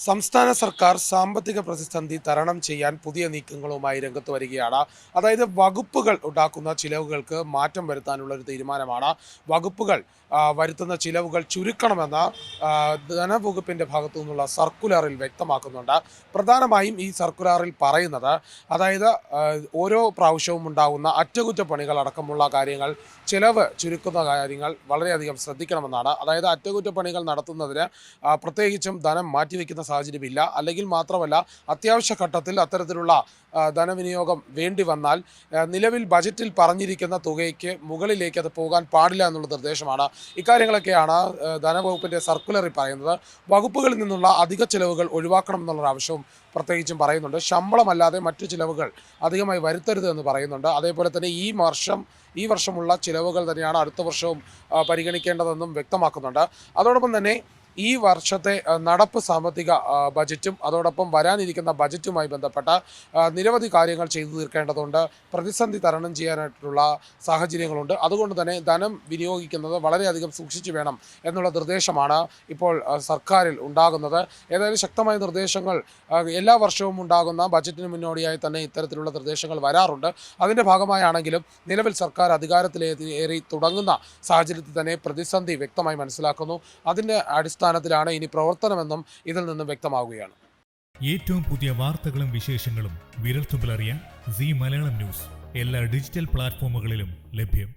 സംസ്ഥാന സർക്കാർ സാമ്പത്തിക പ്രതിസന്ധി തരണം ചെയ്യാൻ പുതിയ നീക്കങ്ങളുമായി രംഗത്ത് വരികയാണ്. അതായത് വകുപ്പുകൾ ഉണ്ടാക്കുന്ന ചിലവുകൾക്ക് മാറ്റം വരുത്താനുള്ള ഒരു തീരുമാനമാണ്. വകുപ്പുകൾ വരുത്തുന്ന ചിലവുകൾ ചുരുക്കണമെന്ന് ധനവകുപ്പിൻ്റെ ഭാഗത്തു നിന്നുള്ള സർക്കുലറിൽ വ്യക്തമാക്കുന്നുണ്ട്. പ്രധാനമായും ഈ സർക്കുലറിൽ പറയുന്നത്, അതായത് ഓരോ പ്രാവശ്യവും ഉണ്ടാകുന്ന അറ്റകുറ്റപ്പണികൾ അടക്കമുള്ള കാര്യങ്ങൾ, ചിലവ് ചുരുക്കുന്ന കാര്യങ്ങൾ വളരെയധികം ശ്രദ്ധിക്കണമെന്നാണ്. അതായത് അറ്റകുറ്റപ്പണികൾ നടത്തുന്നതിന് പ്രത്യേകിച്ചും ധനം മാറ്റിവെക്കുന്ന സാഹചര്യമില്ല. അല്ലെങ്കിൽ മാത്രമല്ല, അത്യാവശ്യ ഘട്ടത്തിൽ അത്തരത്തിലുള്ള ധനവിനിയോഗം വേണ്ടി വന്നാൽ നിലവിൽ ബജറ്റിൽ പറഞ്ഞിരിക്കുന്ന തുകയ്ക്ക് മുകളിലേക്ക് അത് പോകാൻ പാടില്ല എന്നുള്ള നിർദ്ദേശമാണ്. ഇക്കാര്യങ്ങളൊക്കെയാണ് ധനവകുപ്പിൻ്റെ സർക്കുലറിൽ പറയുന്നത്. വകുപ്പുകളിൽ നിന്നുള്ള അധിക ചിലവുകൾ ഒഴിവാക്കണം എന്നുള്ള ആവശ്യവും പ്രത്യേകിച്ചും പറയുന്നുണ്ട്. ശമ്പളമല്ലാതെ മറ്റു ചിലവുകൾ അധികമായി വരുത്തരുത് എന്ന് പറയുന്നുണ്ട്. അതേപോലെ തന്നെ ഈ വർഷമുള്ള ചിലവുകൾ തന്നെയാണ് അടുത്ത വർഷവും പരിഗണിക്കേണ്ടതെന്നും വ്യക്തമാക്കുന്നുണ്ട്. അതോടൊപ്പം തന്നെ ഈ വർഷത്തെ നടപ്പ് സാമ്പത്തിക ബജറ്റും അതോടൊപ്പം വരാനിരിക്കുന്ന ബജറ്റുമായി ബന്ധപ്പെട്ട നിരവധി കാര്യങ്ങൾ ചെയ്തു തീർക്കേണ്ടതുണ്ട്. പ്രതിസന്ധി തരണം ചെയ്യാനായിട്ടുള്ള സാഹചര്യങ്ങളുണ്ട്. അതുകൊണ്ട് തന്നെ ധനം വിനിയോഗിക്കുന്നത് വളരെയധികം സൂക്ഷിച്ചു വേണം എന്നുള്ള നിർദ്ദേശമാണ് ഇപ്പോൾ സർക്കാരിൽ ഉണ്ടാകുന്നത്. ഏതായാലും ശക്തമായ നിർദ്ദേശങ്ങൾ എല്ലാ വർഷവും ഉണ്ടാകുന്ന ബജറ്റിന് മുന്നോടിയായി തന്നെ ഇത്തരത്തിലുള്ള നിർദ്ദേശങ്ങൾ വരാറുണ്ട്. അതിൻ്റെ ഭാഗമായാണെങ്കിലും നിലവിൽ സർക്കാർ അധികാരത്തിലേറി തുടങ്ങുന്ന സാഹചര്യത്തിൽ തന്നെ പ്രതിസന്ധി വ്യക്തമായി മനസ്സിലാക്കുന്നു. അതിൻ്റെ അടിസ്ഥാനത്തിലാണ് ഇനി പ്രവർത്തനമെന്നും ഇതിൽ നിന്നും വ്യക്തമാവുകയാണ്. ഏറ്റവും പുതിയ വാർത്തകളും വിശേഷങ്ങളും വിരൽത്തുമ്പിലറിയാൻ സീ മലയാളം ന്യൂസ് എല്ലാ ഡിജിറ്റൽ പ്ലാറ്റ്ഫോമുകളിലും ലഭ്യം.